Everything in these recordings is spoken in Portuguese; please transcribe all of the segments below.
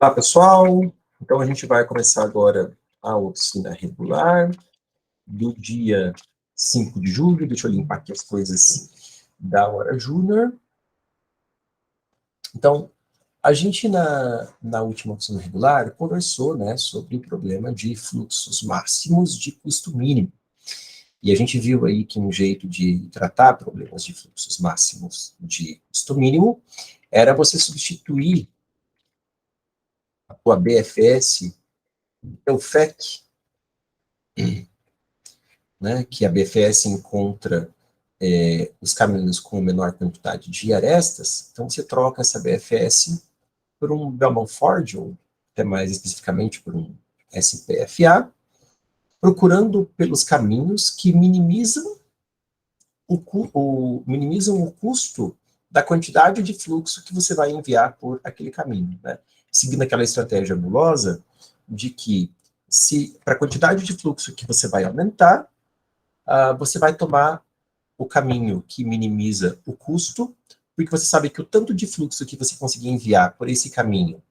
Olá, pessoal. Então, a gente vai começar agora a oficina regular do dia 5 de julho. Deixa eu limpar aqui as coisas da hora júnior. Então, a gente, na última oficina regular, conversou, né, sobre o problema de fluxos máximos de custo mínimo. E a gente viu aí que um jeito de tratar problemas de fluxos máximos de custo mínimo era você substituir a tua BFS pelo FEC, né, que a BFS encontra os caminhos com menor quantidade de arestas. Então, você troca essa BFS por um Bellman-Ford, ou até mais especificamente por um SPFA, procurando pelos caminhos que minimizam o custo da quantidade de fluxo que você vai enviar por aquele caminho, né? Seguindo aquela estratégia nebulosa de que, se para a quantidade de fluxo que você vai aumentar, você vai tomar o caminho que minimiza o custo, porque você sabe que o tanto de fluxo que você conseguir enviar por esse caminho,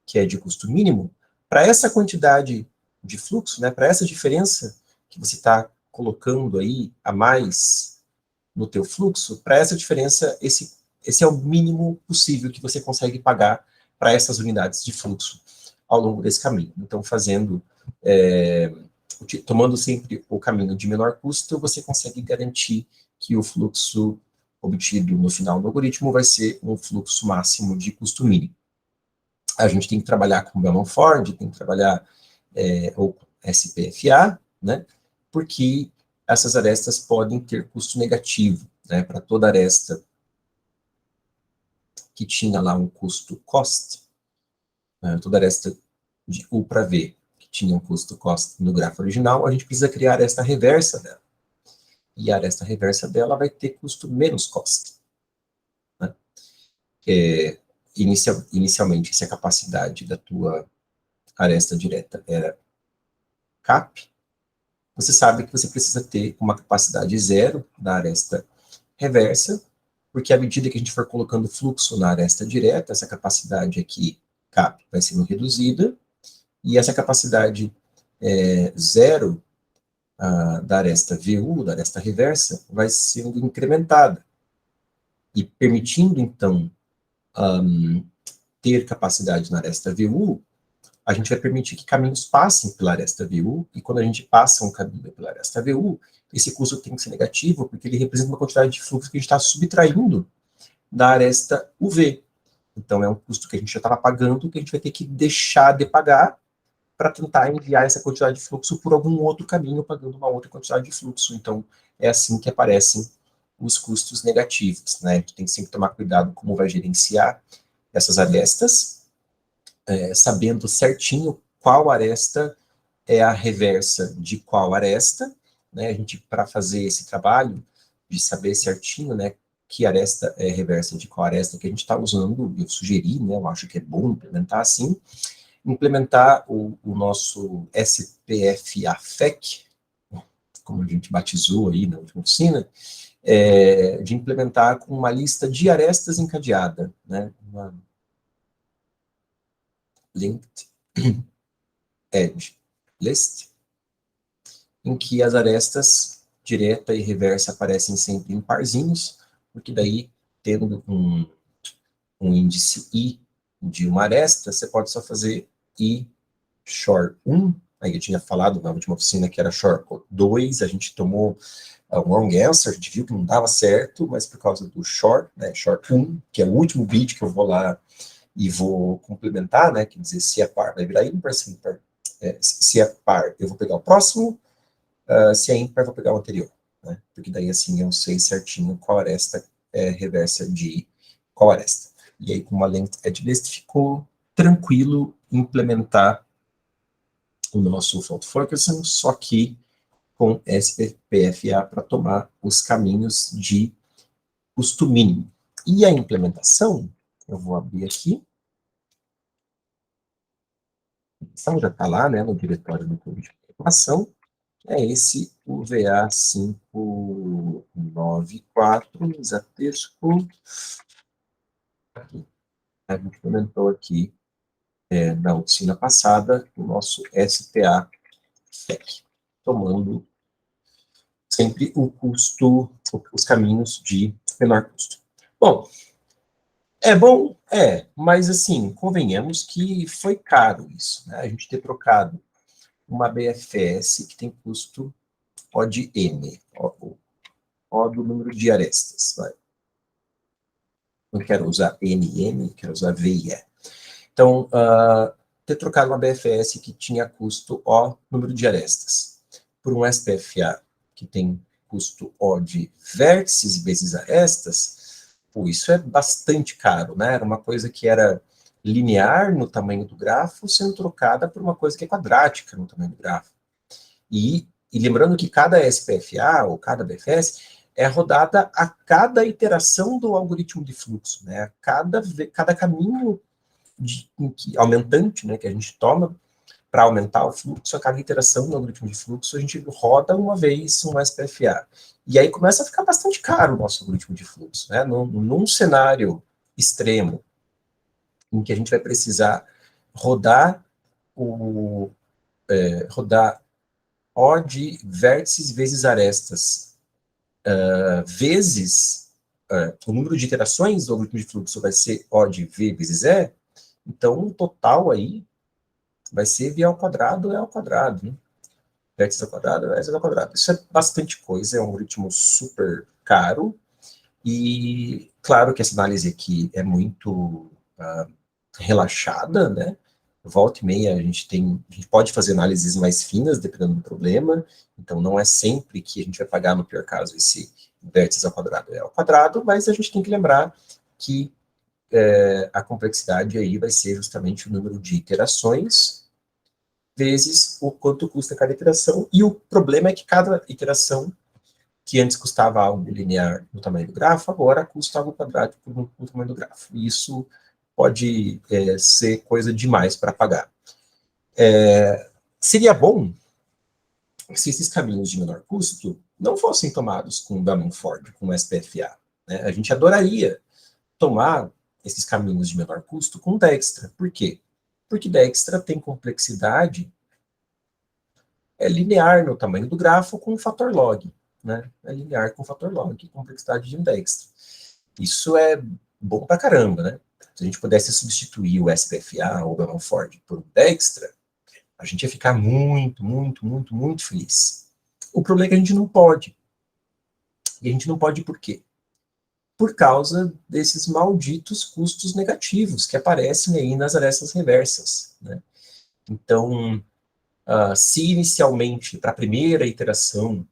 que é de custo mínimo, para essa quantidade de fluxo, né, para essa diferença que você está colocando aí a mais no teu fluxo, para essa diferença, esse é o mínimo possível que você consegue pagar para essas unidades de fluxo ao longo desse caminho. Então, tomando sempre o caminho de menor custo, você consegue garantir que o fluxo obtido no final do algoritmo vai ser um fluxo máximo de custo mínimo. A gente tem que trabalhar com Bellman-Ford, tem que trabalhar ou com SPFA, né, porque essas arestas podem ter custo negativo, né, para toda aresta que tinha lá um custo cost, toda aresta de U para V, que tinha um custo cost no grafo original, a gente precisa criar a aresta reversa dela. E a aresta reversa dela vai ter custo menos cost, né? Inicialmente, se a capacidade da tua aresta direta era CAP, você sabe que você precisa ter uma capacidade zero na aresta reversa, porque à medida que a gente for colocando fluxo na aresta direta, essa capacidade aqui, CAP, vai sendo reduzida, e essa capacidade zero da aresta VU, da aresta reversa, vai sendo incrementada, e permitindo, então, ter capacidade na aresta VU, a gente vai permitir que caminhos passem pela aresta VU, e quando a gente passa um caminho pela aresta VU, esse custo tem que ser negativo, porque ele representa uma quantidade de fluxo que a gente está subtraindo da aresta UV. Então, é um custo que a gente já estava pagando, que a gente vai ter que deixar de pagar para tentar enviar essa quantidade de fluxo por algum outro caminho, pagando uma outra quantidade de fluxo. Então, é assim que aparecem os custos negativos, né? A gente tem que sempre tomar cuidado como vai gerenciar essas arestas, sabendo certinho qual aresta é a reversa de qual aresta, né? A gente, para fazer esse trabalho de saber certinho, né, que aresta é reversa de qual aresta que a gente está usando, eu sugeri, né, eu acho que é bom implementar assim, implementar o nosso SPFA-FEC, como a gente batizou aí na última oficina, de implementar com uma lista de arestas encadeada, né, uma linked edge list, em que as arestas direta e reversa aparecem sempre em parzinhos, porque daí, tendo um índice I de uma aresta, você pode só fazer I short 1, aí eu tinha falado na última oficina que era short 2, a gente tomou um wrong answer, a gente viu que não dava certo, mas por causa do short, né, short 1, que é o último bit que eu vou lá e vou complementar, né, quer dizer, se é par vai virar ímpar, se é par eu vou pegar o próximo, se é ímpar eu vou pegar o anterior, né, porque daí assim eu sei certinho qual aresta é reversa de qual aresta. E aí com uma length edge list ficou tranquilo implementar o nosso fault focusing, só que com SPFA para tomar os caminhos de custo mínimo. E a implementação, eu vou abrir aqui, então já está lá, né, no diretório do clube de programação, é esse UVA 594, Exatexco, aqui. A gente implementou aqui na oficina passada, o nosso SPA FEC, tomando sempre o custo, os caminhos de menor custo. Bom, mas assim, convenhamos que foi caro isso, né? A gente ter trocado uma BFS que tem custo O de M, O do número de arestas, vai. Não quero usar NM, quero usar VIE. Então, ter trocado uma BFS que tinha custo O, número de arestas, por um SPFA que tem custo O de vértices vezes arestas, isso é bastante caro, né? Era uma coisa que era linear no tamanho do grafo, sendo trocada por uma coisa que é quadrática no tamanho do grafo. E lembrando que cada SPFA, ou cada BFS, é rodada a cada iteração do algoritmo de fluxo, né? Cada caminho aumentante, né, que a gente toma para aumentar o fluxo, a cada iteração do algoritmo de fluxo, a gente roda uma vez um SPFA. E aí começa a ficar bastante caro o nosso algoritmo de fluxo, né? Num cenário extremo, em que a gente vai precisar rodar rodar O de vértices vezes arestas, vezes o número de iterações do algoritmo de fluxo vai ser O de V vezes E, então o total aí vai ser V ao quadrado, E ao quadrado, né? Vértice ao quadrado, vértice ao quadrado. Isso é bastante coisa, é um algoritmo super caro, e claro que essa análise aqui é muito relaxada, né? Volta e meia a gente pode fazer análises mais finas, dependendo do problema, então não é sempre que a gente vai pagar, no pior caso, esse vértice ao quadrado é ao quadrado, mas a gente tem que lembrar que a complexidade aí vai ser justamente o número de iterações vezes o quanto custa cada iteração, e o problema é que cada iteração que antes custava algo linear no tamanho do grafo, agora custa algo quadrático no tamanho do grafo. E isso pode ser coisa demais para pagar. Seria bom se esses caminhos de menor custo não fossem tomados com Bellman-Ford, com SPFA. Né? A gente adoraria tomar esses caminhos de menor custo com Dijkstra. Por quê? Porque Dijkstra tem complexidade linear no tamanho do grafo com o fator log. Né? É linear com o fator log, complexidade de um Dijkstra. Isso é bom pra caramba, né? Se a gente pudesse substituir o SPFA ou o Bellman-Ford por um Dijkstra, a gente ia ficar muito, muito, muito, muito feliz. O problema é que a gente não pode. E a gente não pode por quê? Por causa desses malditos custos negativos que aparecem aí nas arestas reversas. Né? Então, se inicialmente, para a primeira iteração,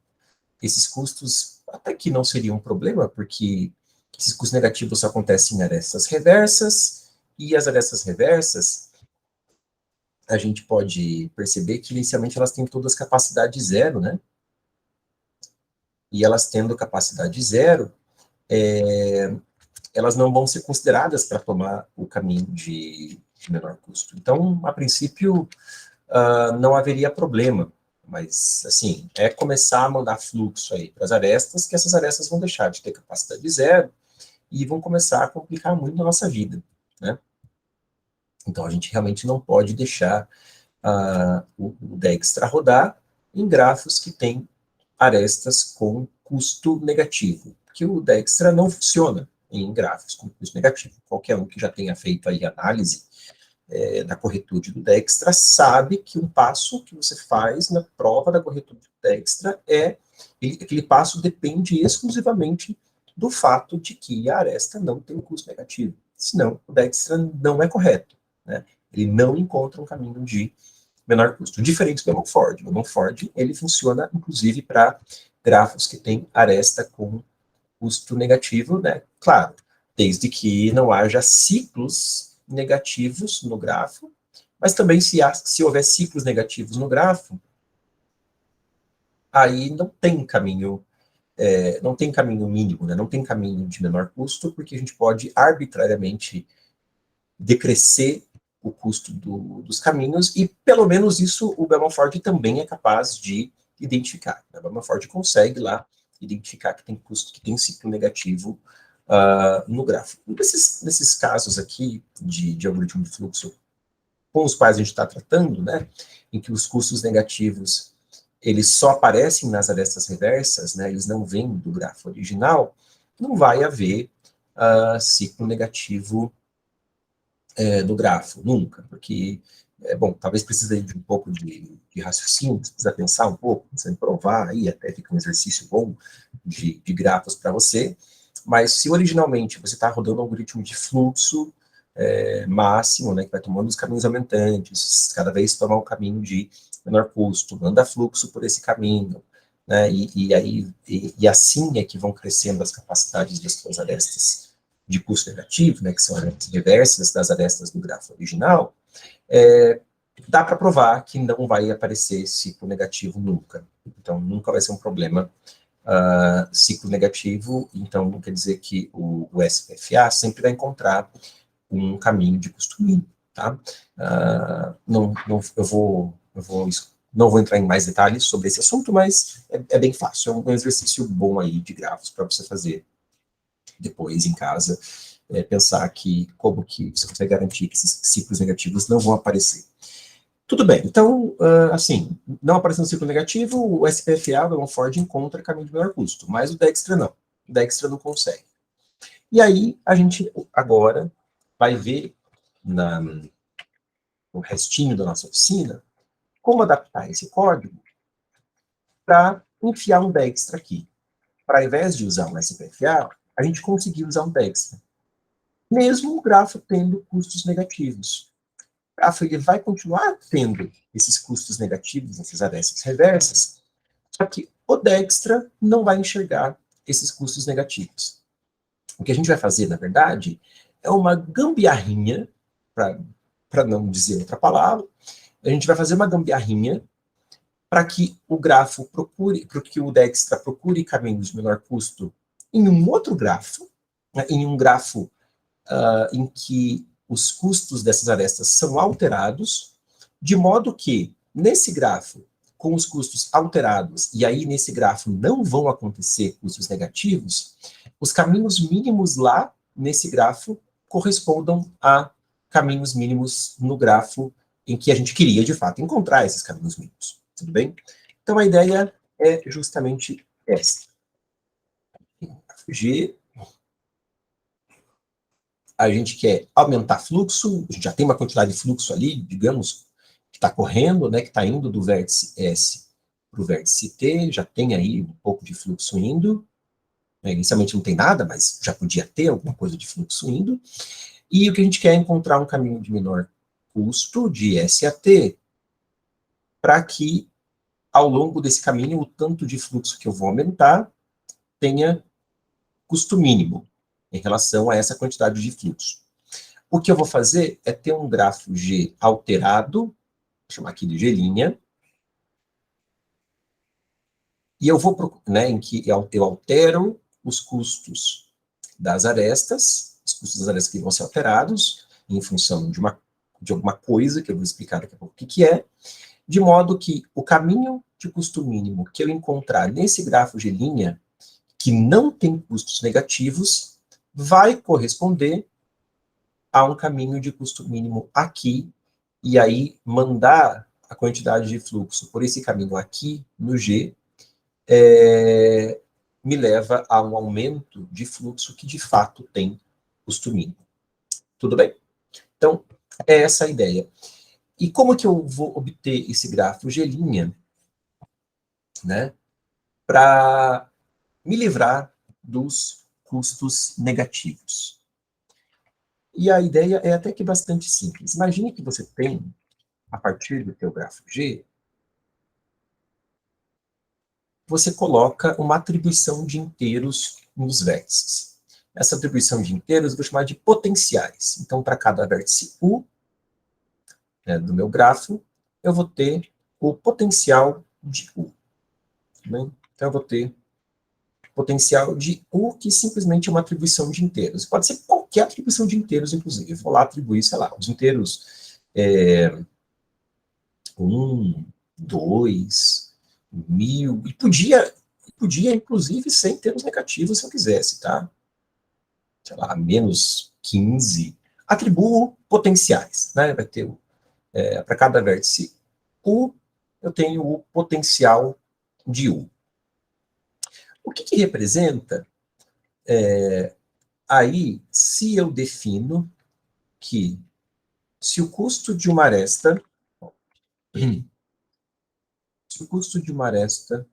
esses custos até que não seriam um problema, porque esses custos negativos só acontecem em arestas reversas, e as arestas reversas, a gente pode perceber que inicialmente elas têm todas capacidade zero, né? E elas tendo capacidade zero, elas não vão ser consideradas para tomar o caminho de menor custo. Então, a princípio, não haveria problema, mas, assim, é começar a mandar fluxo aí para as arestas, que essas arestas vão deixar de ter capacidade zero e vão começar a complicar muito a nossa vida, né? Então, a gente realmente não pode deixar o Dijkstra rodar em grafos que têm arestas com custo negativo, porque o Dijkstra não funciona em grafos com custo negativo. Qualquer um que já tenha feito aí análise da corretude do Dijkstra sabe que um passo que você faz na prova da corretude do Dijkstra aquele passo depende exclusivamente do fato de que a aresta não tem um custo negativo. Senão, o Dijkstra não é correto. Né? Ele não encontra um caminho de menor custo. Diferente do Bellman-Ford. O Bellman-Ford, ele funciona, inclusive, para grafos que têm aresta com custo negativo, né? Claro, desde que não haja ciclos negativos no grafo, mas também se houver ciclos negativos no grafo, aí não tem caminho mínimo, né? Não tem caminho de menor custo, porque a gente pode arbitrariamente decrescer o custo dos caminhos, e pelo menos isso o Bellman-Ford também é capaz de identificar. O Bellman-Ford consegue lá identificar que tem custo, que tem ciclo negativo no gráfico. Nesses casos aqui de algoritmo de fluxo com os quais a gente está tratando, né, em que os custos negativos, eles só aparecem nas arestas reversas, né, eles não vêm do grafo original, não vai haver ciclo negativo do grafo, nunca, porque, bom, talvez precise de um pouco de raciocínio, precisa pensar um pouco, precisa provar, aí até fica um exercício bom de grafos para você, mas se originalmente você está rodando um algoritmo de fluxo máximo, né, que vai tomando os caminhos aumentantes, cada vez tomar um caminho de menor custo, manda fluxo por esse caminho, né, e assim é que vão crescendo as capacidades das suas arestas de custo negativo, né, que são arestas reversas das arestas do grafo original, dá para provar que não vai aparecer ciclo negativo nunca. Então, nunca vai ser um problema ciclo negativo, então não quer dizer que o SPFA sempre vai encontrar um caminho de custo mínimo, tá? Não vou entrar em mais detalhes sobre esse assunto, mas é bem fácil, é um exercício bom aí de grafos para você fazer depois em casa, pensar que como que você consegue garantir que esses ciclos negativos não vão aparecer. Tudo bem, então, assim, não aparecendo ciclo negativo, o SPFA, o Ford encontra caminho de menor custo, mas o Dijkstra não. O Dijkstra não consegue. E aí, a gente agora vai ver no restinho da nossa oficina como adaptar esse código para enfiar um Dijkstra aqui. Para, ao invés de usar um SPFA, a gente conseguir usar um Dijkstra. Mesmo o grafo tendo custos negativos. O grafo ele vai continuar tendo esses custos negativos, essas arestas reversas, só que o Dijkstra não vai enxergar esses custos negativos. O que a gente vai fazer, na verdade, é uma gambiarrinha, para não dizer outra palavra, a gente vai fazer uma gambiarrinha para que o grafo procure, para que o Dijkstra procure caminhos de menor custo em um outro grafo, né, em um grafo em que os custos dessas arestas são alterados, de modo que, nesse grafo, com os custos alterados, e aí nesse grafo não vão acontecer custos negativos, os caminhos mínimos lá, nesse grafo, correspondam a caminhos mínimos no grafo em que a gente queria, de fato, encontrar esses caminhos mínimos. Tudo bem? Então, a ideia é justamente essa. G, a gente quer aumentar fluxo, a gente já tem uma quantidade de fluxo ali, digamos, que está correndo, né, que está indo do vértice S para o vértice T, já tem aí um pouco de fluxo indo, né, inicialmente não tem nada, mas já podia ter alguma coisa de fluxo indo, e o que a gente quer é encontrar um caminho de menor custo, de S a T, para que, ao longo desse caminho, o tanto de fluxo que eu vou aumentar tenha custo mínimo em relação a essa quantidade de fluxo. O que eu vou fazer é ter um grafo G alterado, vou chamar aqui de G', e eu vou, né, em que eu altero os custos das arestas, os custos das arestas que vão ser alterados, em função de alguma coisa, que eu vou explicar daqui a pouco o que é, de modo que o caminho de custo mínimo que eu encontrar nesse grafo G', que não tem custos negativos, vai corresponder a um caminho de custo mínimo aqui, e aí mandar a quantidade de fluxo por esse caminho aqui, no G, me leva a um aumento de fluxo que de fato tem custo mínimo. Tudo bem? Então, é essa a ideia. E como que eu vou obter esse grafo G', né, para me livrar dos custos negativos? E a ideia é até que bastante simples. Imagine que você tem, a partir do teu grafo G, você coloca uma atribuição de inteiros nos vértices. Essa atribuição de inteiros eu vou chamar de potenciais. Então, para cada vértice U, né, do meu grafo, eu vou ter o potencial de U. Né? Então, eu vou ter potencial de U, que simplesmente é uma atribuição de inteiros. Pode ser qualquer atribuição de inteiros, inclusive. Eu vou lá atribuir, sei lá, os inteiros 1, 2, 1000, e podia, inclusive, ser inteiros negativos se eu quisesse, tá? Sei lá, menos 15. Atribuo potenciais, né? Vai ter para cada vértice U, eu tenho o potencial de U. O que representa? Aí, se eu defino que se o custo de uma aresta, se o custo de uma aresta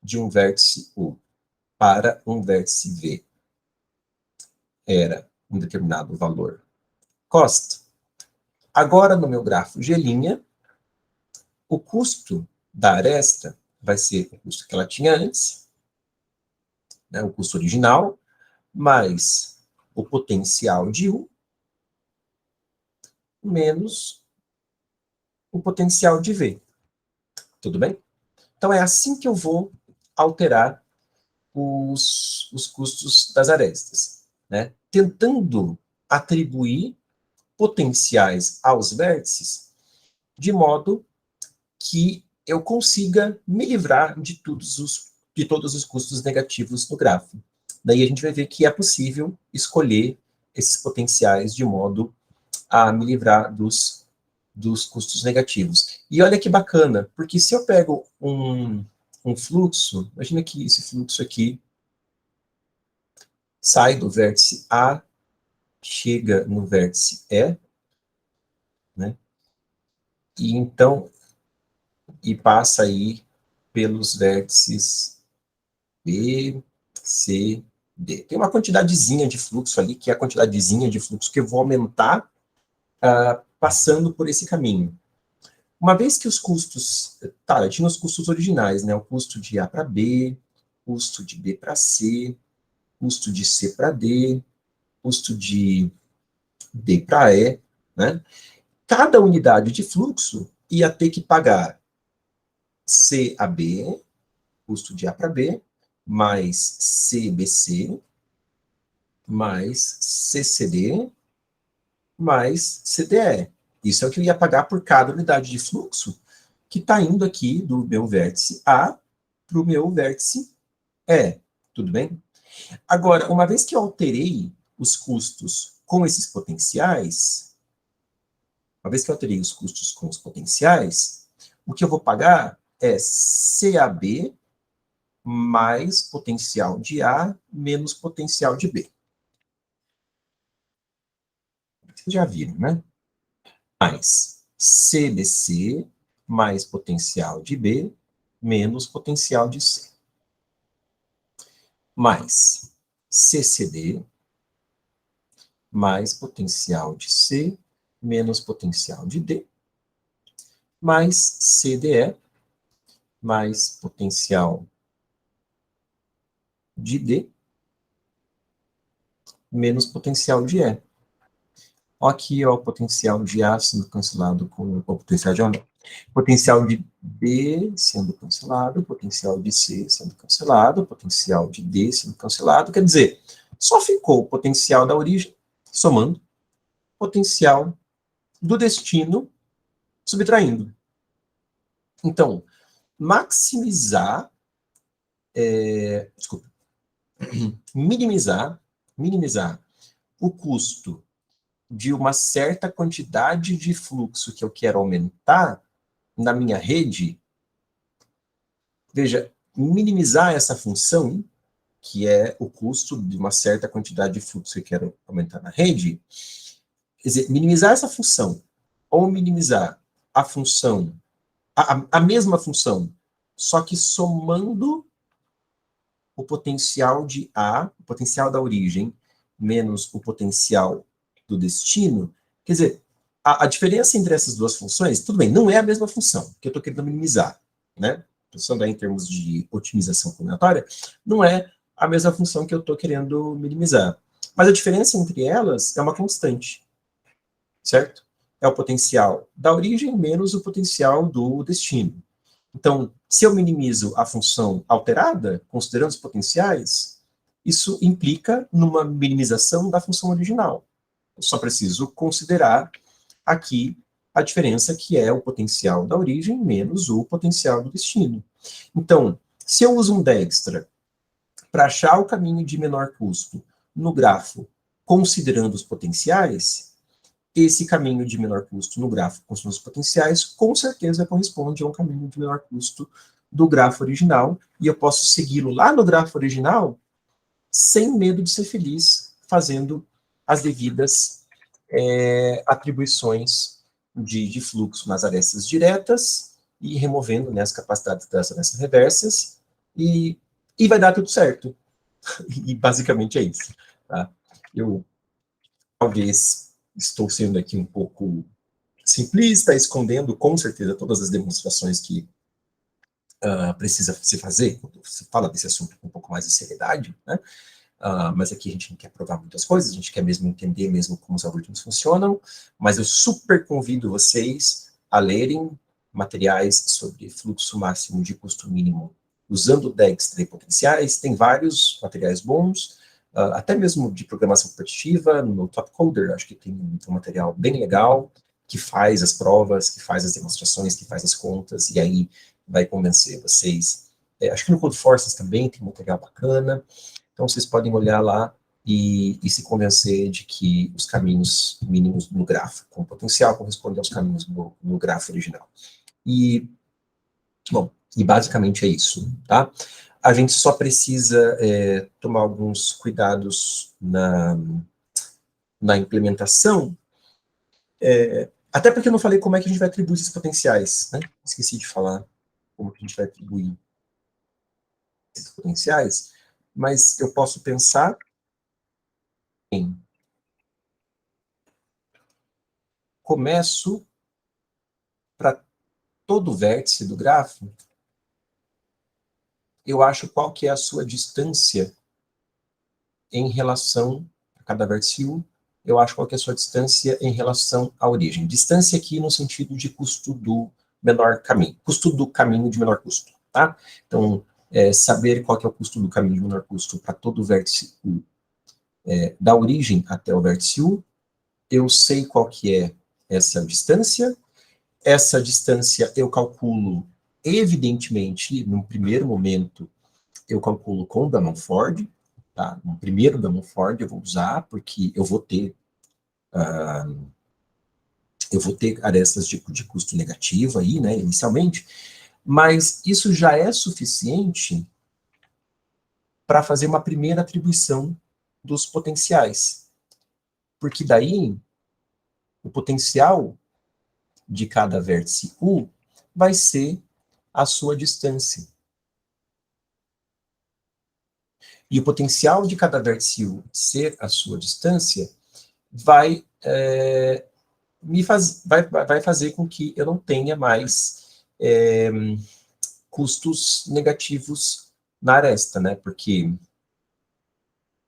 de um vértice U para um vértice V era um determinado valor cost, agora no meu grafo G', o custo da aresta vai ser o custo que ela tinha antes, né, o custo original, mais o potencial de U, menos o potencial de V. Tudo bem? Então, é assim que eu vou alterar os custos das arestas, né? Tentando atribuir potenciais aos vértices, de modo que eu consiga me livrar de todos os custos negativos no gráfico. Daí a gente vai ver que é possível escolher esses potenciais de modo a me livrar dos custos negativos. E olha que bacana, porque se eu pego um fluxo, imagina que esse fluxo aqui sai do vértice A, chega no vértice E, né? E então, e passa aí pelos vértices B, C, D. Tem uma quantidadezinha de fluxo ali, que é a quantidadezinha de fluxo que eu vou aumentar passando por esse caminho. Uma vez que os custos... Tá, eu tinha os custos originais, né? O custo de A para B, custo de B para C, custo de C para D, custo de D para E, né? Cada unidade de fluxo ia ter que pagar C a B, custo de A para B, mais CBC, mais CCD, mais CDE. Isso é o que eu ia pagar por cada unidade de fluxo que está indo aqui do meu vértice A para o meu vértice E. Tudo bem? Agora, uma vez que eu alterei os custos com esses potenciais, uma vez que eu alterei os custos com os potenciais, o que eu vou pagar é CAB mais potencial de A menos potencial de B. Vocês já viram, né? Mais CBC mais potencial de B menos potencial de C. Mais CCD mais potencial de C menos potencial de D, mais CDE mais potencial de D menos potencial de E. Aqui, ó, o potencial de A sendo cancelado com o potencial de A. Potencial de B sendo cancelado, potencial de C sendo cancelado, potencial de D sendo cancelado. Quer dizer, só ficou o potencial da origem, somando, potencial do destino, subtraindo. Então, maximizar, desculpa, minimizar o custo de uma certa quantidade de fluxo que eu quero aumentar na minha rede, veja, minimizar essa função, que é o custo de uma certa quantidade de fluxo que eu quero aumentar na rede, quer dizer, minimizar essa função, ou minimizar a função, a mesma função, só que somando o potencial de A, o potencial da origem, menos o potencial do destino, quer dizer, a diferença entre essas duas funções, tudo bem, não é a mesma função que eu estou querendo minimizar, né? Pensando aí em termos de otimização combinatória, não é a mesma função que eu estou querendo minimizar. Mas a diferença entre elas é uma constante, certo? É o potencial da origem menos o potencial do destino. Então, se eu minimizo a função alterada, considerando os potenciais, isso implica numa minimização da função original. Eu só preciso considerar aqui a diferença que é o potencial da origem menos o potencial do destino. Então, se eu uso um Dijkstra para achar o caminho de menor custo no grafo, considerando os potenciais, esse caminho de menor custo no grafo com os potenciais, com certeza corresponde a um caminho de menor custo do grafo original, e eu posso segui-lo lá no grafo original sem medo de ser feliz, fazendo as devidas atribuições de fluxo nas arestas diretas e removendo, né, as capacidades das arestas reversas, e vai dar tudo certo. E basicamente é isso. Tá? Eu talvez estou sendo aqui um pouco simplista, escondendo com certeza todas as demonstrações que precisa se fazer, quando se fala desse assunto com um pouco mais de seriedade, né? Mas aqui a gente não quer provar muitas coisas, a gente quer mesmo entender mesmo como os algoritmos funcionam, mas eu super convido vocês a lerem materiais sobre fluxo máximo de custo mínimo usando Dijkstra e potenciais, tem vários materiais bons, até mesmo de programação competitiva, no Topcoder, acho que tem um material bem legal, que faz as provas, que faz as demonstrações, que faz as contas, e aí vai convencer vocês. Acho que no Codeforces também tem material bacana, então vocês podem olhar lá e se convencer de que os caminhos mínimos no grafo com potencial correspondem aos caminhos no grafo original. E, bom, e basicamente é isso, tá? A gente só precisa tomar alguns cuidados na implementação, até porque eu não falei como é que a gente vai atribuir esses potenciais, né? Esqueci de falar como que a gente vai atribuir esses potenciais, mas eu posso pensar em começo para todo vértice do grafo, eu acho qual que é a sua distância em relação a cada vértice U, eu acho qual que é a sua distância em relação à origem. Distância aqui no sentido de custo do menor caminho, custo do caminho de menor custo, tá? Então, saber qual que é o custo do caminho de menor custo para todo vértice U, da origem até o vértice U, eu sei qual que é essa distância eu calculo, evidentemente, no primeiro momento, eu calculo com o Damonford, tá? No primeiro Damonford eu vou usar, porque eu vou ter arestas de custo negativo aí, né, inicialmente, mas isso já é suficiente para fazer uma primeira atribuição dos potenciais, porque daí o potencial de cada vértice U vai ser a sua distância. E o potencial de cada vértice U ser a sua distância vai vai fazer com que eu não tenha mais custos negativos na aresta, né? Porque,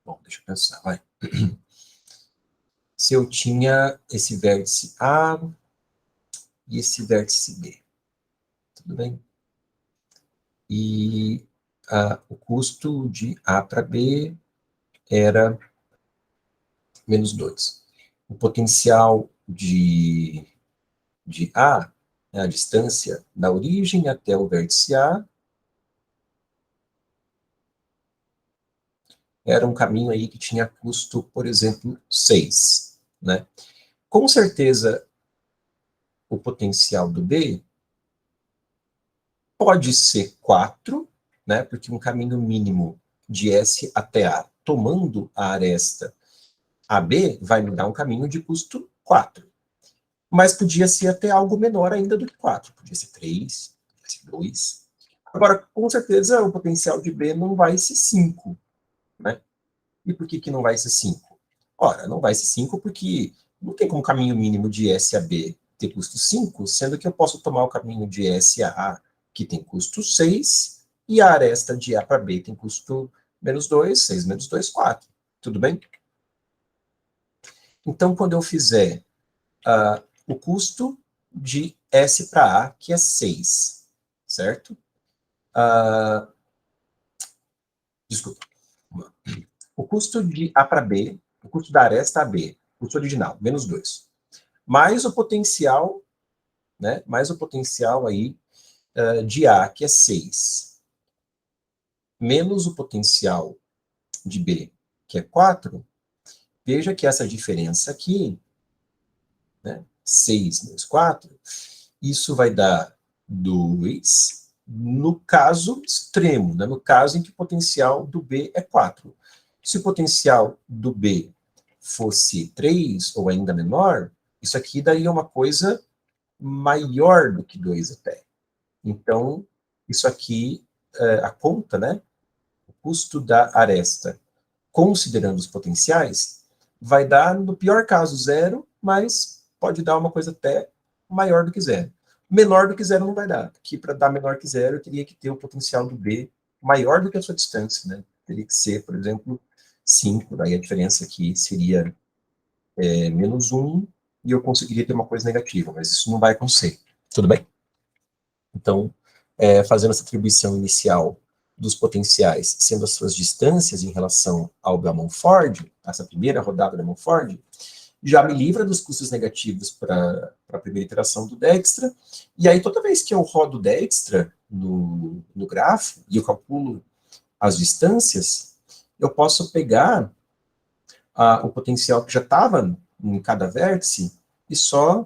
bom, deixa eu pensar, vai. Se eu tinha esse vértice A e esse vértice B, tudo bem? E o custo de A para B era menos 2. O potencial de A, né, a distância da origem até o vértice A, era um caminho aí que tinha custo, por exemplo, 6, né? Com certeza, o potencial do B pode ser 4, né? Porque um caminho mínimo de S até A, tomando a aresta AB, vai me dar um caminho de custo 4. Mas podia ser até algo menor ainda do que 4. Podia ser 3, podia ser 2. Agora, com certeza, o potencial de B não vai ser 5, né? E por que não vai ser 5? Ora, não vai ser 5 porque não tem como caminho mínimo de S a B ter custo 5, sendo que eu posso tomar o caminho de S a A, que tem custo 6, e a aresta de A para B tem custo menos 2, 6 menos 2, 4. Tudo bem? Então, quando eu fizer o custo de S para A, que é 6, certo? Desculpa. O custo de A para B, o custo da aresta AB, custo original, menos 2. Mais o potencial, né? Mais o potencial aí de A, que é 6. Menos o potencial de B, que é 4. Veja que essa diferença aqui né? 6 menos 4, isso vai dar 2, no caso extremo, né? No caso em que o potencial do B é 4. Se o potencial do B fosse 3, ou ainda menor, isso aqui daria uma coisa maior do que 2 até. Então, isso aqui, a conta, né? O custo da aresta, considerando os potenciais, vai dar, no pior caso, 0, mas pode dar uma coisa até maior do que 0. Menor do que 0 não vai dar, porque para dar menor que 0, eu teria que ter o potencial do B maior do que a sua distância, né? Teria que ser, por exemplo, 5, daí a diferença aqui seria menos 1, e eu conseguiria ter uma coisa negativa, mas isso não vai acontecer. Tudo bem? Então, fazendo essa atribuição inicial dos potenciais, sendo as suas distâncias em relação ao Bellman-Ford, essa primeira rodada da Bellman-Ford, já me livra dos custos negativos para a primeira iteração do Dijkstra, e aí toda vez que eu rodo o Dijkstra no grafo, e eu calculo as distâncias, eu posso pegar o potencial que já estava em cada vértice e só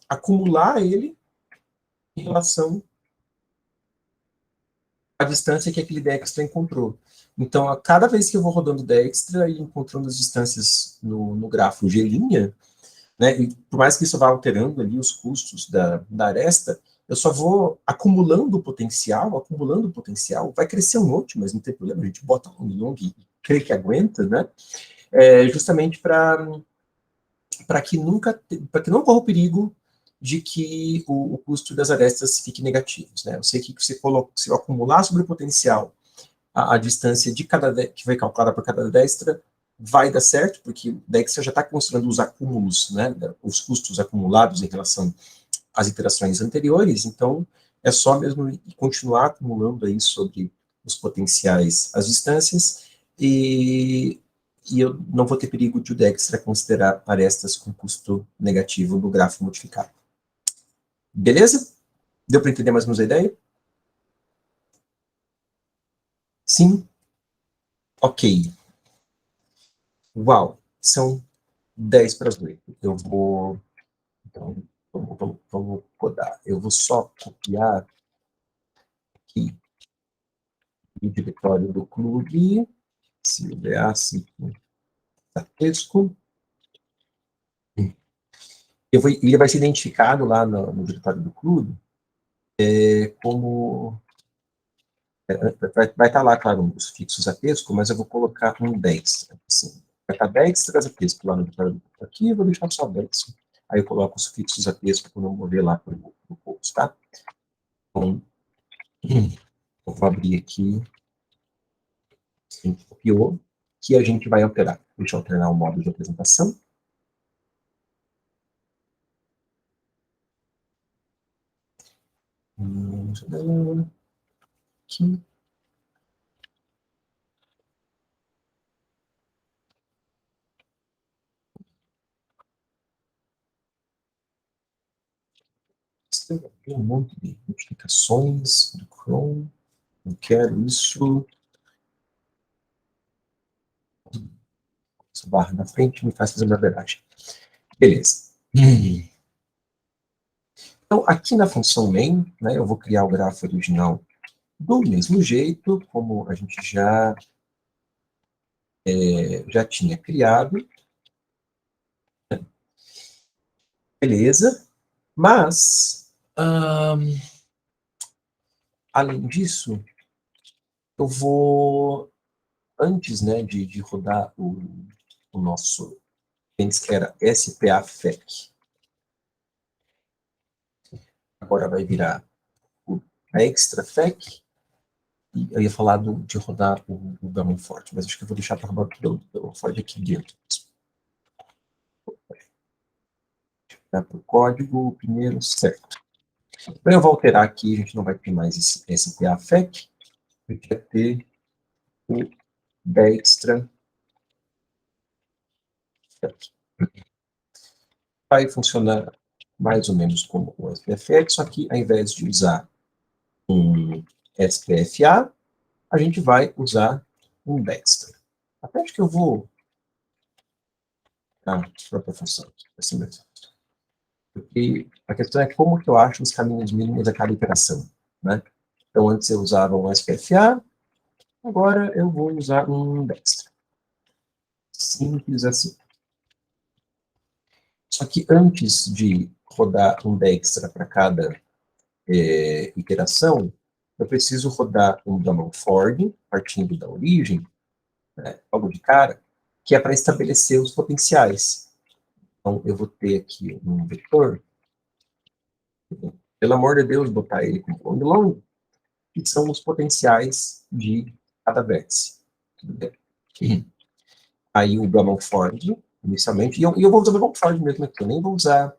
acumular ele em relação à distância que aquele Dijkstra encontrou. Então, a cada vez que eu vou rodando o Dijkstra e encontrando as distâncias no grafo G', né, e por mais que isso vá alterando ali os custos da aresta, eu só vou acumulando o potencial, vai crescer um monte, mas não tem problema, a gente bota long e crê que aguenta, né, justamente para que não corra o perigo de que o custo das arestas fique negativo, né? Eu sei que se eu acumular sobre o potencial a distância de que vai calculada por cada destra, vai dar certo, porque daí que você já está considerando os acúmulos, né, os custos acumulados em relação às iterações anteriores, então é só mesmo continuar acumulando aí sobre os potenciais as distâncias, e eu não vou ter perigo de o Dijkstra considerar arestas com custo negativo no grafo modificado. Beleza? Deu para entender mais ou menos a ideia? Sim? Ok. Uau, são 10 para as 8. Eu vou... Então, vamos codar. Eu vou só copiar aqui o diretório do clube, CBA, Satesco. Ele vai ser identificado lá no diretório do clube como... vai estar lá, claro, os fixos Satesco, mas eu vou colocar um 10. Assim. Vai estar 10 traz Satesco lá no diretório do clube. Aqui eu vou deixar só 10. Aí eu coloco os fixos Satesco para não mover lá para o post, tá? Então, eu vou abrir aqui. A gente copiou, que a gente vai alterar. Deixa eu alternar o modo de apresentação. Aqui. Tem um monte de notificações do Chrome. Não quero isso. Essa barra na frente me faz fazer uma verdade. Beleza. Então, aqui na função main, né, eu vou criar o grafo original do mesmo jeito, como a gente já tinha criado. Beleza. Mas, além disso, eu vou, antes, né, de rodar o nosso, antes que era SPA-FEC, agora vai virar a extra-FEC, e eu ia falar de rodar o Bellman-Ford, mas acho que eu vou deixar para rodar o Bellman-Ford aqui dentro. Para o código, primeiro, certo. Então eu vou alterar aqui, a gente não vai ter mais esse SPA-FEC, a gente vai ter o Dijkstra. Vai funcionar mais ou menos como o SPFX, só que ao invés de usar um SPFA, a gente vai usar um Dijkstra. Até acho que eu vou... própria função aqui, assim mesmo. porque a questão é como que eu acho os caminhos mínimos a cada iteração, né? Então, antes eu usava um SPFA, agora eu vou usar um Dextra. Simples assim. Só que antes de rodar um Dextra para cada iteração, eu preciso rodar um Drummond Ford, partindo da origem, né, logo de cara, que é para estabelecer os potenciais. Então, eu vou ter aqui um vetor, pelo amor de Deus, botar ele com long, que são os potenciais de cada vértice. Tudo bem? Aí o Drummond Ford, inicialmente, e eu vou usar o Drummond Ford mesmo aqui, eu nem vou usar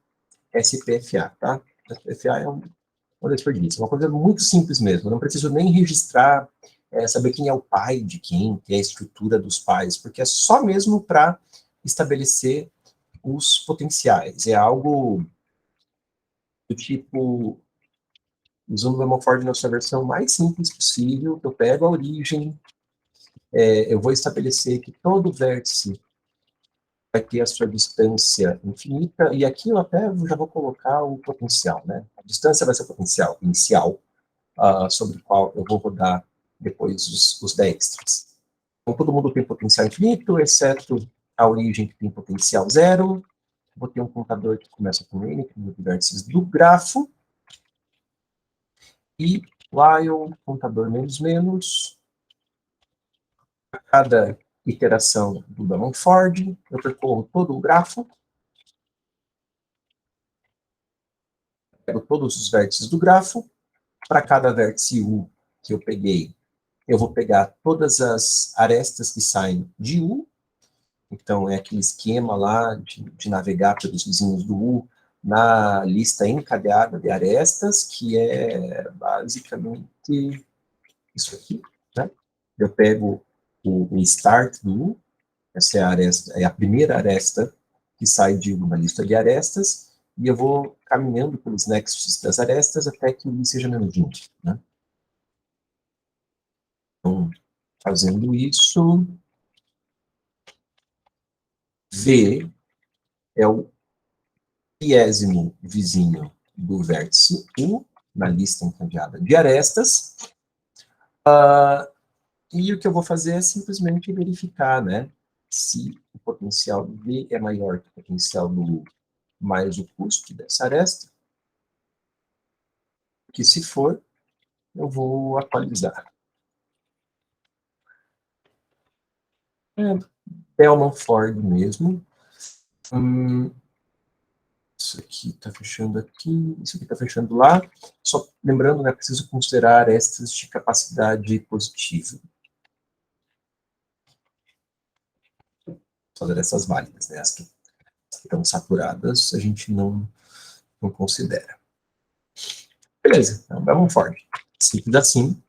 SPFA, tá? SPFA é um desperdício, é uma coisa muito simples mesmo, eu não preciso nem registrar, saber quem é o pai de quem, que é a estrutura dos pais, porque é só mesmo para estabelecer os potenciais, é algo do tipo, usando o Drummond Ford na sua versão mais simples possível, eu pego a origem, eu vou estabelecer que todo vértice vai ter a sua distância infinita, e aqui eu até já vou colocar o potencial, né? A distância vai ser o potencial inicial, sobre o qual eu vou rodar depois os dextras. Então, todo mundo tem potencial infinito, exceto a origem que tem potencial zero. Vou ter um contador que começa com N, que é o vértices do grafo, e while, contador menos menos, a cada iteração do Drummond Ford, eu percorro todo o grafo, pego todos os vértices do grafo, para cada vértice U que eu peguei, eu vou pegar todas as arestas que saem de U, então é aquele esquema lá de navegar pelos vizinhos do U na lista encadeada de arestas, que é basicamente isso aqui, né? Eu pego o start do U, essa é a aresta, é a primeira aresta que sai de uma lista de arestas, e eu vou caminhando pelos nexos das arestas até que o I seja menos 20, né? Então, fazendo isso, V é o iésimo vizinho do vértice U, na lista encadeada de arestas, e o que eu vou fazer é simplesmente verificar, né, se o potencial do V é maior que o potencial do U mais o custo dessa aresta, que se for, eu vou atualizar. Bellman Ford mesmo. Isso aqui está fechando aqui, isso aqui está fechando lá. Só lembrando, né, preciso considerar arestas de capacidade positiva. Fazer essas válidas, né, as que estão saturadas, a gente não considera. Beleza, então, Bellman Ford. Simples assim,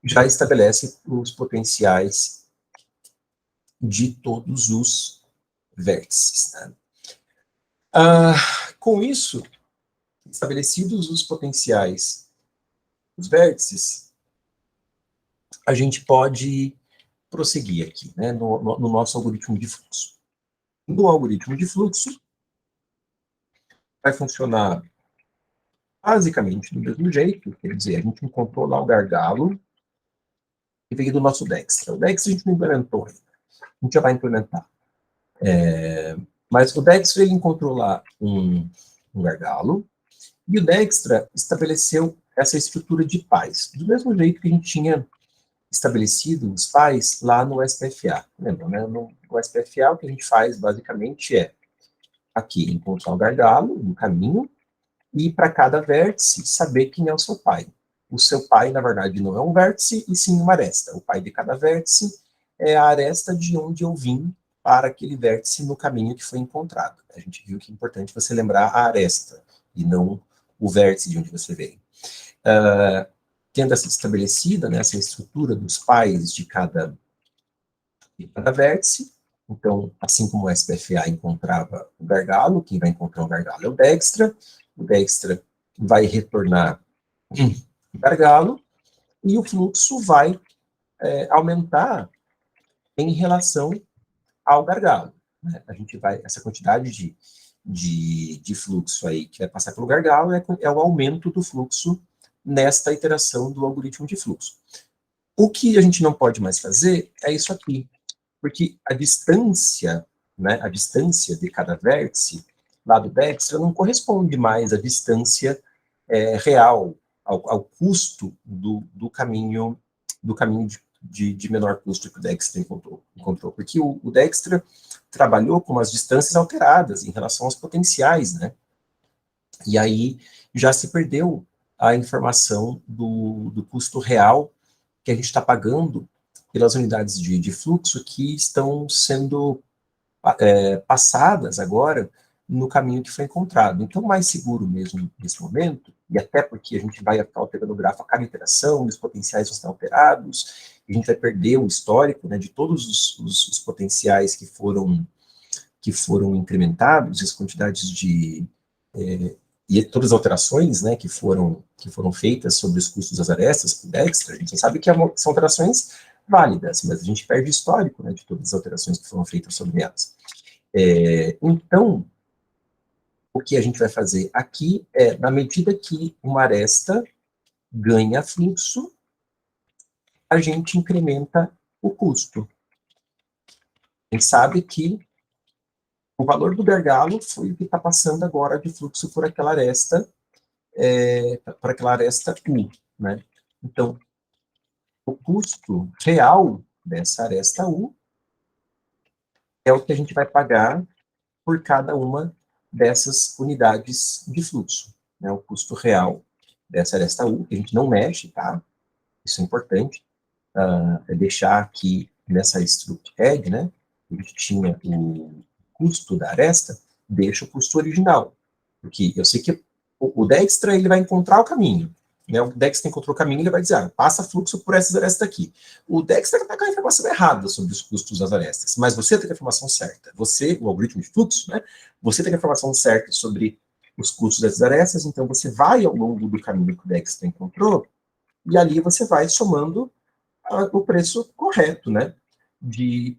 já estabelece os potenciais de todos os vértices, né? Com isso, estabelecidos os potenciais dos vértices, a gente pode prosseguir aqui, né, no nosso algoritmo de fluxo. No algoritmo de fluxo, vai funcionar basicamente do mesmo jeito, quer dizer, a gente encontrou lá o gargalo que veio do nosso Dextra. O Dextra a gente não implementou ainda, a gente já vai implementar. Mas o Dextra, ele encontrou lá um gargalo, e o Dextra estabeleceu essa estrutura de pais, do mesmo jeito que a gente tinha estabelecido os pais lá no SPFA. Lembra, né? No SPFA, o que a gente faz, basicamente, é aqui encontrar o gargalo no caminho, e para cada vértice, saber quem é o seu pai. O seu pai, na verdade, não é um vértice, e sim uma aresta. O pai de cada vértice é a aresta de onde eu vim para aquele vértice no caminho que foi encontrado. A gente viu que é importante você lembrar a aresta, e não o vértice de onde você veio. Tendo essa estabelecida, né, essa estrutura dos pais de cada vértice, então, assim como o SPFA encontrava o gargalo, quem vai encontrar o gargalo é o Dextra vai retornar o gargalo, e o fluxo vai aumentar em relação ao gargalo. Né? A gente vai, essa quantidade de fluxo aí que vai passar pelo gargalo é o aumento do fluxo nesta iteração do algoritmo de fluxo. O que a gente não pode mais fazer é isso aqui, porque a distância, né, a distância de cada vértice lá do Dijkstra não corresponde mais à distância real, ao custo do caminho de menor custo que o Dijkstra encontrou, porque o Dijkstra trabalhou com as distâncias alteradas em relação aos potenciais, né? E aí já se perdeu a informação do custo real que a gente está pagando pelas unidades de fluxo que estão sendo passadas agora no caminho que foi encontrado. Então, mais seguro mesmo nesse momento, e até porque a gente vai ficar alterando o gráfico a cada iteração, os potenciais vão estar alterados, a gente vai perder o histórico, né, de todos os potenciais que foram incrementados, as quantidades e todas as alterações, né, que foram feitas sobre os custos das arestas por Dijkstra. A gente sabe que são alterações válidas, mas a gente perde o histórico, né, de todas as alterações que foram feitas sobre elas. Então, o que a gente vai fazer aqui é, na medida que uma aresta ganha fluxo, a gente incrementa o custo. A gente sabe que o valor do gargalo foi o que está passando agora de fluxo por aquela aresta U, né? Então, o custo real dessa aresta U é o que a gente vai pagar por cada uma dessas unidades de fluxo, né? O custo real dessa aresta U, que a gente não mexe, tá? Isso é importante, é deixar aqui nessa struct head, né? A gente tinha o custo da aresta, deixa o custo original, porque eu sei que o Dijkstra, ele vai encontrar o caminho, né? O Dijkstra encontrou o caminho, ele vai dizer, passa fluxo por essas arestas aqui. O Dijkstra está com a informação errada sobre os custos das arestas, mas você tem a informação certa. Você, o algoritmo de fluxo, né? Você tem a informação certa sobre os custos dessas arestas, então você vai ao longo do caminho que o Dijkstra encontrou, e ali você vai somando o preço correto, né?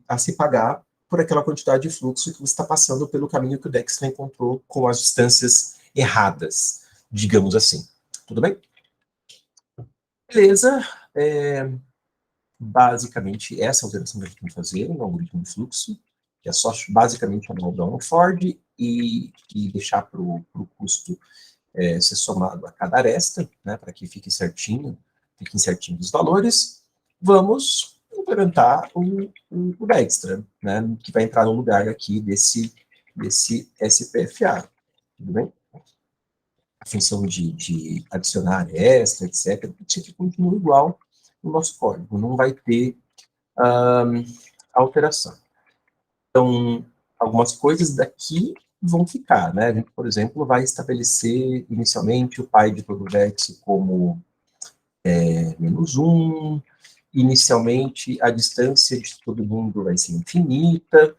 A se pagar por aquela quantidade de fluxo que você está passando pelo caminho que o Dijkstra encontrou com as distâncias erradas, digamos assim. Tudo bem? Beleza. Basicamente, essa alteração que a gente tem que fazer no algoritmo de fluxo, que é só basicamente chamar o downforward e deixar para o custo ser somado a cada aresta, né, para que fiquem certinho os valores. Vamos implementar o Dijkstra, né, que vai entrar no lugar aqui desse SPFA. Tudo bem? A função de adicionar aresta, etc., isso aqui continua igual no nosso código, não vai ter alteração. Então, algumas coisas daqui vão ficar, né? A gente, por exemplo, vai estabelecer inicialmente o pi de todo vértice como -1, inicialmente a distância de todo mundo vai ser infinita,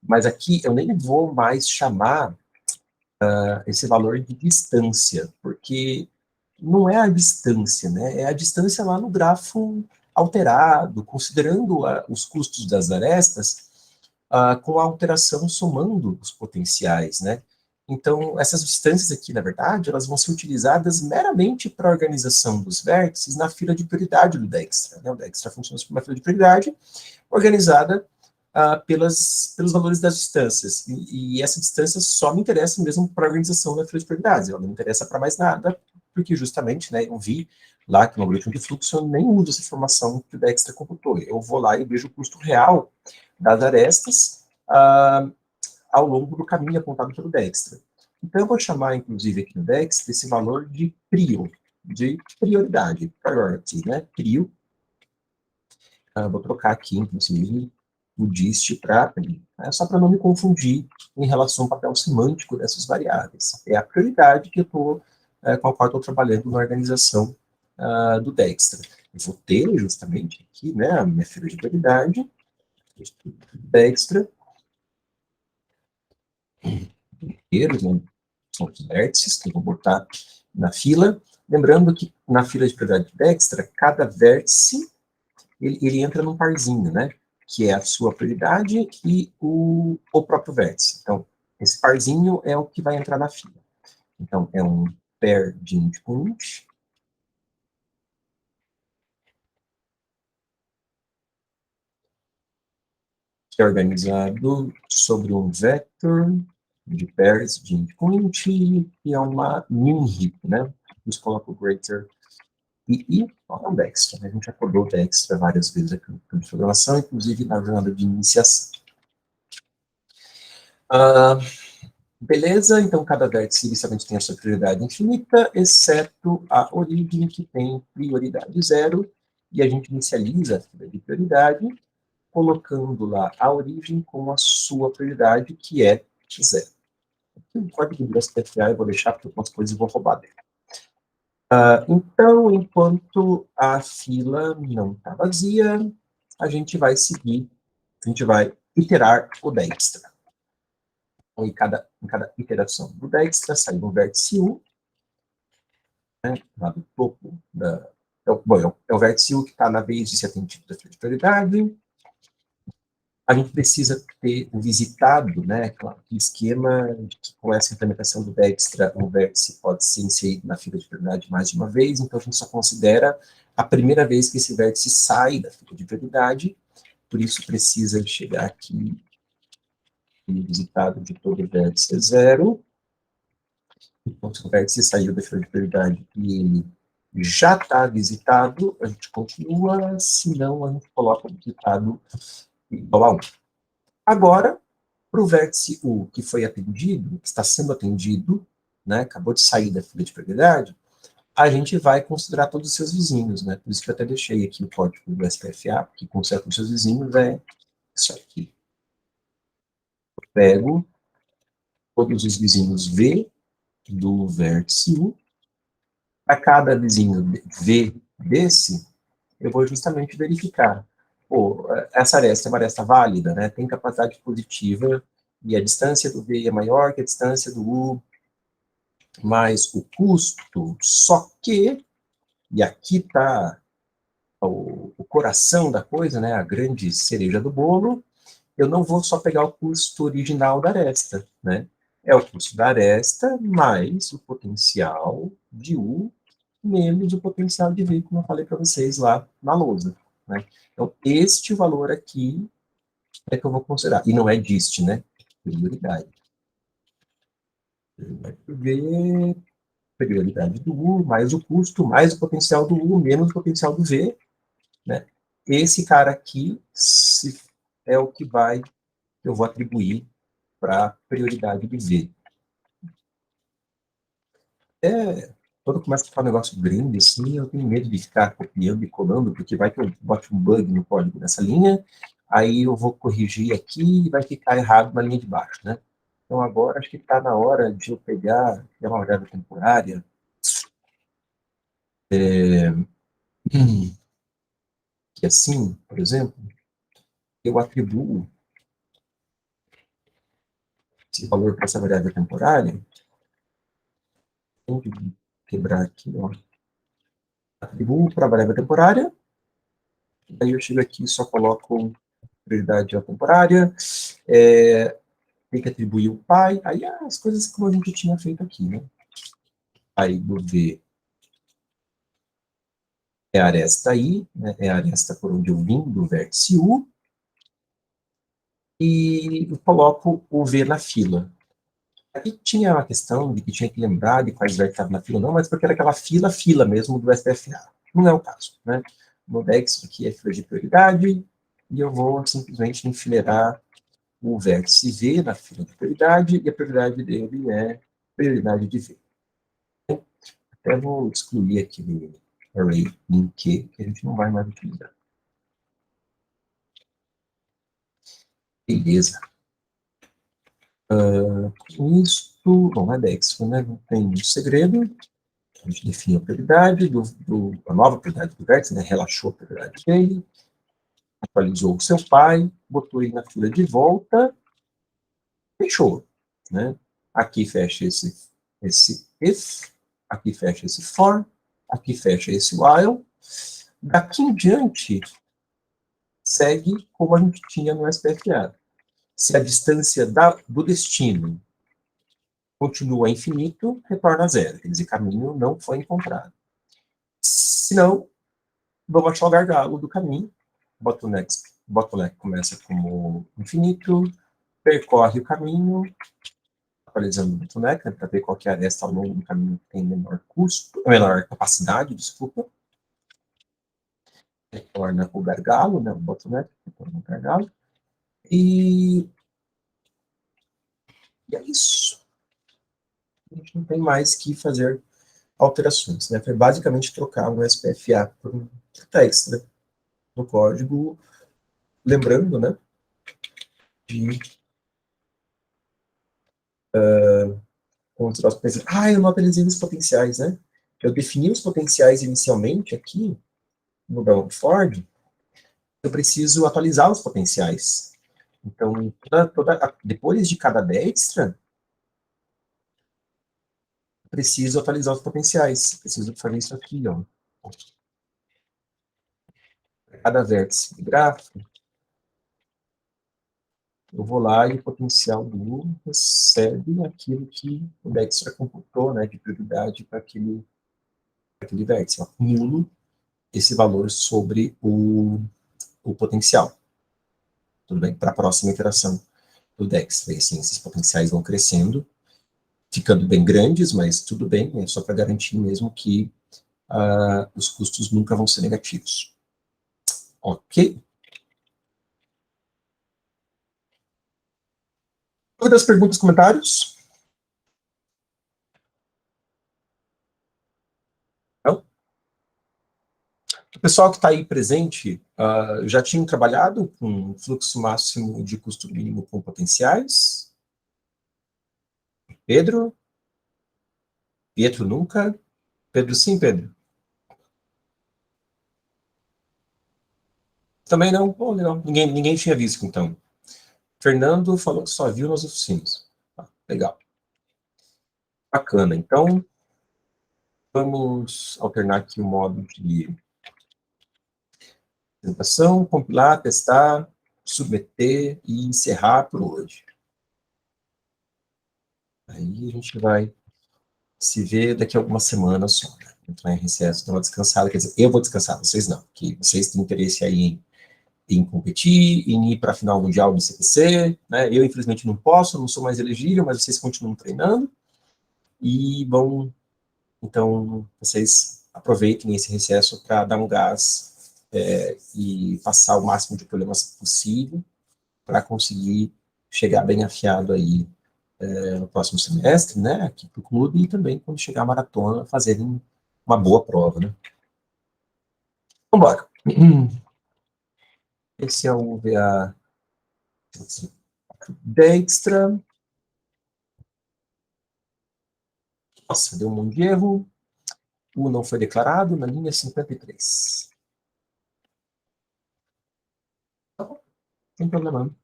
mas aqui eu nem vou mais chamar esse valor de distância, porque não é a distância, né? É a distância lá no grafo alterado, considerando os custos das arestas, com a alteração somando os potenciais, né? Então, essas distâncias aqui, na verdade, elas vão ser utilizadas meramente para a organização dos vértices na fila de prioridade do Dijkstra, né? O Dijkstra funciona como uma fila de prioridade organizada pelos valores das distâncias. E essa distância só me interessa mesmo para a organização da fila de prioridades, ela não me interessa para mais nada, porque justamente, né, eu vi lá que no algoritmo de fluxo eu nem uso essa informação que o Dijkstra computou. Eu vou lá e vejo o custo real das arestas ao longo do caminho apontado pelo Dijkstra. Então, eu vou chamar, inclusive, aqui no Dijkstra, esse valor de prioridade, priority, né? Prio. Vou trocar aqui, inclusive, o dist para pri, né? Só para não me confundir em relação ao papel semântico dessas variáveis. É a prioridade que eu estou, com a qual estou trabalhando na organização do Dijkstra. Eu vou ter justamente aqui, né, a minha fila de prioridade, Dijkstra, inteiros, né, são os vértices que eu vou botar na fila. Lembrando que na fila de prioridade Dijkstra, cada vértice ele entra num parzinho, né? Que é a sua prioridade e o próprio vértice. Então, esse parzinho é o que vai entrar na fila. Então, é um pair de int com int, que é organizado sobre um vector de pairs de int com int, que é uma min heap, né? A gente coloca o greater e é um Dextra, né? A gente já codou o Dextra várias vezes aqui no campo de programação, inclusive na jornada de iniciação. Beleza, então cada vértice inicialmente tem a sua prioridade infinita, exceto a origem, que tem prioridade zero, e a gente inicializa a fila de prioridade, colocando lá a origem com a sua prioridade, que é zero. O código do SPFA eu vou deixar, porque algumas coisas eu vou roubar dele. Então, enquanto a fila não está vazia, a gente vai seguir, a gente vai iterar o Dextra. Então, em cada iteração do Dextra, sai um vértice U, né, lá do topo da... é o vértice U que está na vez de ser atendido da fila de prioridade. A gente precisa ter o visitado, né, aquele esquema de que com essa implementação do Dextra, o vértice pode ser inserido na fila de prioridade mais de uma vez, então a gente só considera a primeira vez que esse vértice sai da fila de prioridade, por isso precisa chegar aqui no visitado de todo vértice é zero. Então, se o vértice saiu da fila de prioridade e ele já está visitado, a gente continua, se não, a gente coloca o visitado igual a 1. Agora, para o vértice U, que foi atendido, que está sendo atendido, né, acabou de sair da fila de prioridade, a gente vai considerar todos os seus vizinhos, né? Por isso que eu até deixei aqui o código do SPFA, que considera os seus vizinhos é isso aqui. Eu pego todos os vizinhos V do vértice U. A cada vizinho V desse, eu vou justamente verificar. Pô, essa aresta é uma aresta válida, né? Tem capacidade positiva, e a distância do V é maior que a distância do U, mais o custo, só que, e aqui está o coração da coisa, né, a grande cereja do bolo, eu não vou só pegar o custo original da aresta, né? É o custo da aresta mais o potencial de U menos o potencial de V, como eu falei para vocês lá na lousa, né? Então, este valor aqui é que eu vou considerar. E não é dist, né? Prioridade. V, prioridade do U, mais o custo, mais o potencial do U, menos o potencial do V, né? Esse cara aqui é o que eu vou atribuir para a prioridade de V. Quando começa a ficar um negócio grande assim, eu tenho medo de ficar copiando e colando, porque vai que eu bote um bug no código nessa linha, aí eu vou corrigir aqui e vai ficar errado na linha de baixo, né? Então agora acho que está na hora de eu pegar uma variável temporária, que assim, por exemplo, eu atribuo esse valor para essa variável temporária, tenho que quebrar aqui, ó, atribuo para a variável temporária, aí eu chego aqui e só coloco prioridade à temporária, tem que atribuir o pai, aí as coisas como a gente tinha feito aqui, né? Aí do V é a aresta I, né? É a aresta por onde eu vim, do vértice U, e eu coloco o V na fila. Aqui tinha uma questão de que tinha que lembrar de quais vértices estavam na fila, não, mas porque era aquela fila mesmo do SPFA. Não é o caso, né? O meu Dex aqui é fila de prioridade, e eu vou simplesmente enfileirar o vértice V na fila de prioridade, e a prioridade dele é prioridade de V. Até vou excluir aqui do array em que a gente não vai mais utilizar. Beleza. Com isso, bom, é Dexter, né? Não tem muito segredo. A gente define a prioridade, a nova prioridade do vértice, né? Relaxou a prioridade dele, atualizou o seu pai, botou ele na fila de volta, fechou, né? Aqui fecha esse if, aqui fecha esse for, aqui fecha esse while. Daqui em diante, segue como a gente tinha no SPFA. Se a distância do destino continua infinito, retorna a zero. Quer dizer, caminho não foi encontrado. Se não, vamos achar o gargalo do caminho. Bottleneck começa como infinito, percorre o caminho, atualizando o bottleneck, né, para ver qual que é a aresta ao longo do caminho que tem menor custo, menor capacidade, desculpa. Retorna o gargalo, né, o bottleneck, retorna o gargalo. E é isso. A gente não tem mais que fazer alterações, né? Foi basicamente trocar um SPFA por um extra no código, lembrando, né, de considerar os potenciais. Ah, eu não atualizei os potenciais, né? Eu defini os potenciais inicialmente aqui no Ford, eu preciso atualizar os potenciais. Então, depois de cada Dijkstra, preciso atualizar os potenciais. Preciso fazer isso aqui, ó. Cada vértice do gráfico, eu vou lá e o potencial do U recebe aquilo que o Dijkstra computou, né, de prioridade para aquele vértice. Eu acumulo esse valor sobre o potencial. Tudo bem? Para a próxima iteração do Dijkstra. E assim, esses potenciais vão crescendo, ficando bem grandes, mas tudo bem, é só para garantir mesmo que os custos nunca vão ser negativos. Ok? Dúvidas, perguntas, comentários? Não? O pessoal que está aí presente já tinha trabalhado com fluxo máximo de custo mínimo com potenciais? Pedro? Pietro nunca? Pedro sim, Pedro? Também não? Oh, não. Ninguém tinha visto, então. Fernando falou que só viu nas oficinas. Legal. Bacana. Então, vamos alternar aqui o modo de apresentação, compilar, testar, submeter e encerrar por hoje. Aí a gente vai se ver daqui a algumas semanas só, né? Entrar em recesso, dar uma descansada, quer dizer, eu vou descansar, vocês não, porque vocês têm interesse aí em competir, em ir para a final mundial do CPC, né? Eu, infelizmente, não posso, não sou mais elegível, mas vocês continuam treinando e vão, então, vocês aproveitem esse recesso para dar um gás e passar o máximo de problemas possível para conseguir chegar bem afiado aí no próximo semestre, né, aqui para o clube, e também quando chegar a maratona, fazerem uma boa prova, né. Vamos embora. Esse é o VA Dijkstra. Nossa, deu um monte de erro. O não foi declarado na linha 53. Tá bom, sem problema não.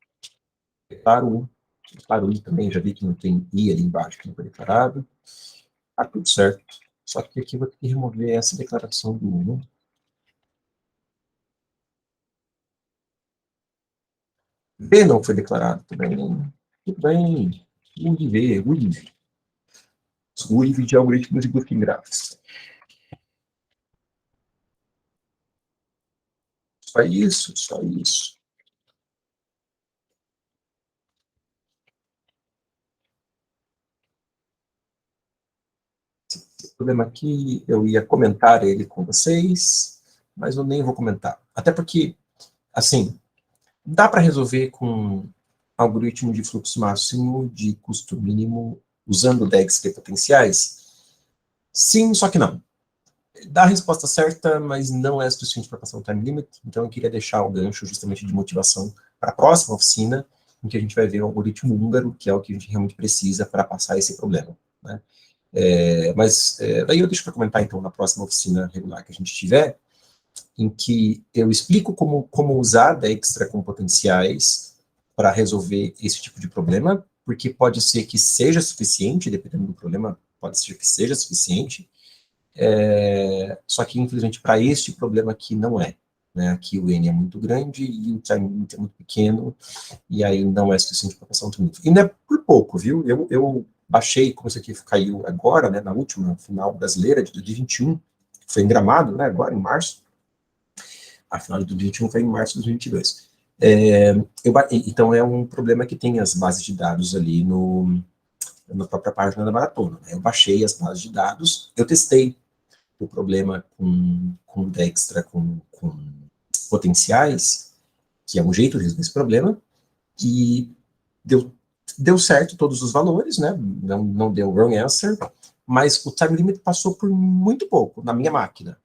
Declaro o I também, já vi que não tem I ali embaixo, que não foi declarado. Tá tudo certo. Só que aqui eu vou ter que remover essa declaração do I, né? B não foi declarado também. Tudo bem. UIV, UIV. UIV de algoritmos de busca em gráficos. Só isso, só isso. Esse problema aqui, eu ia comentar ele com vocês, mas eu nem vou comentar. Até porque, assim, dá para resolver com algoritmo de fluxo máximo de custo mínimo usando DEGs potenciais? Sim, só que não. Dá a resposta certa, mas não é suficiente para passar o time limit, então eu queria deixar o gancho justamente de motivação para a próxima oficina, em que a gente vai ver o algoritmo húngaro, que é o que a gente realmente precisa para passar esse problema, né? Daí eu deixo para comentar, então, na próxima oficina regular que a gente tiver, em que eu explico como usar Dijkstra com potenciais para resolver esse tipo de problema, porque pode ser que seja suficiente, dependendo do problema, pode ser que seja suficiente, só que, infelizmente, para este problema aqui não é. Né? Aqui o N é muito grande e o time limit é muito pequeno, e aí não é suficiente para passar um limite. E não é por pouco, viu? baixei, como isso aqui caiu agora, né, na última final brasileira de 2021, foi em Gramado, né, agora em março, a final de 2021 foi em março de 2022. Então é um problema que tem as bases de dados ali na própria página da maratona, né? Eu baixei as bases de dados, eu testei o problema com Dextra, com potenciais, que é um jeito de resolver esse problema, e deu certo todos os valores, né? Não deu wrong answer, mas o time limit passou por muito pouco na minha máquina.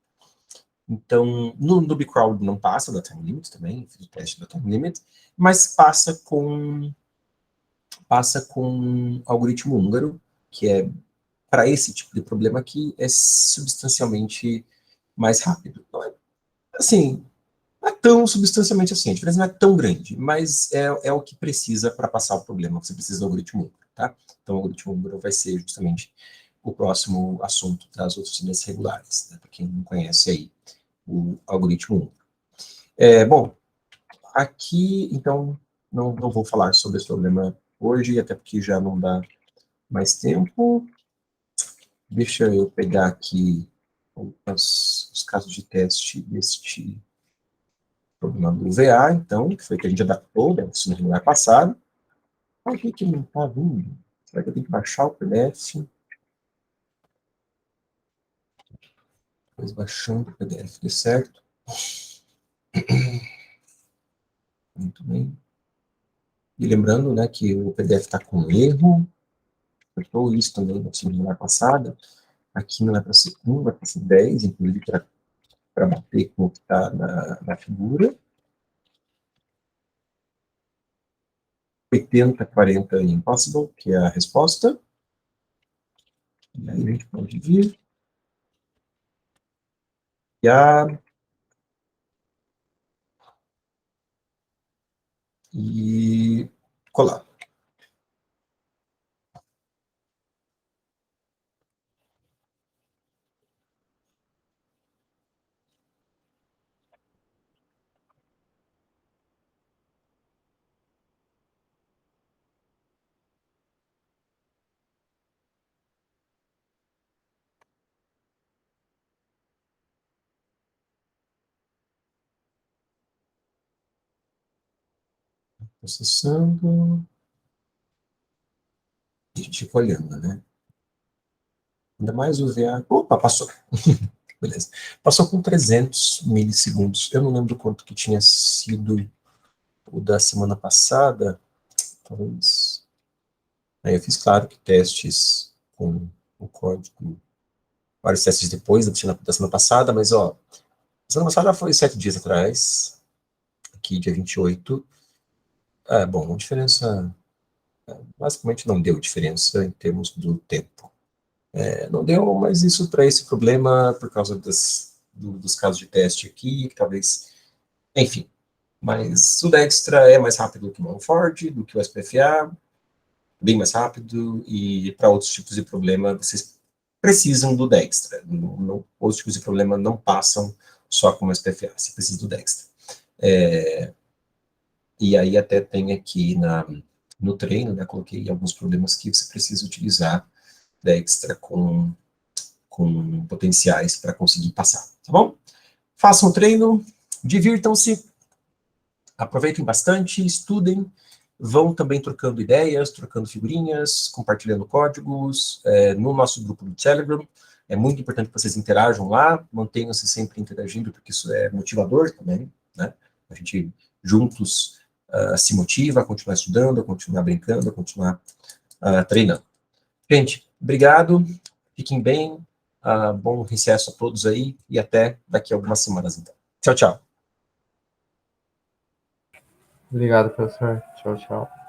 Então, no NubiCrowd não passa da time limit também, fiz o teste da time limit, mas passa com algoritmo húngaro, que é para esse tipo de problema aqui, é substancialmente mais rápido. Não é, assim, não é tão substancialmente assim, a diferença não é tão grande, mas é o que precisa para passar o problema, você precisa do algoritmo húngaro, tá? Então, o algoritmo húngaro vai ser justamente o próximo assunto das oficinas regulares, né, para quem não conhece aí o algoritmo húngaro. Bom, aqui, então, não vou falar sobre esse problema hoje, até porque já não dá mais tempo. Deixa eu pegar aqui os casos de teste deste problema do VA, então, que foi que a gente adaptou da oficina regular passada. Por que não está vindo? Será que eu tenho que baixar o PDF? Depois baixando o PDF, deu certo. Muito bem. E lembrando, né, que o PDF está com erro. Apertou isso também na oficina regular passada. Aqui não é para ser 1, vai para ser 10, inclusive para bater com o que está na figura. 80, 40 impossible, que é a resposta. E aí a gente pode vir e colar. Processando. A gente fica olhando, né? Ainda mais o VA. Opa, passou. Beleza. Passou com 300 milissegundos. Eu não lembro quanto que tinha sido o da semana passada. Talvez. Aí eu fiz, claro, que testes com o código. Vários testes depois da semana passada, mas, ó, a semana passada foi 7 dias atrás. Aqui, dia 28. Bom, uma diferença. Basicamente não deu diferença em termos do tempo. Não deu, mas isso para esse problema, por causa dos casos de teste aqui, que talvez, enfim. Mas o Dextra é mais rápido que o Monfort, do que o SPFA, bem mais rápido, e para outros tipos de problema, vocês precisam do Dextra. Outros tipos de problema não passam só com o SPFA, você precisa do Dextra. E aí até tem aqui no treino, né, coloquei alguns problemas que você precisa utilizar Dextra com potenciais para conseguir passar, tá bom? Façam o treino, divirtam-se, aproveitem bastante, estudem, vão também trocando ideias, trocando figurinhas, compartilhando códigos, no nosso grupo do Telegram. É muito importante que vocês interajam lá, mantenham-se sempre interagindo, porque isso é motivador também, né? A gente juntos se motiva a continuar estudando, a continuar brincando, a continuar treinando. Gente, obrigado, fiquem bem, bom recesso a todos aí, e até daqui a algumas semanas, então. Tchau, tchau. Obrigado, professor. Tchau, tchau.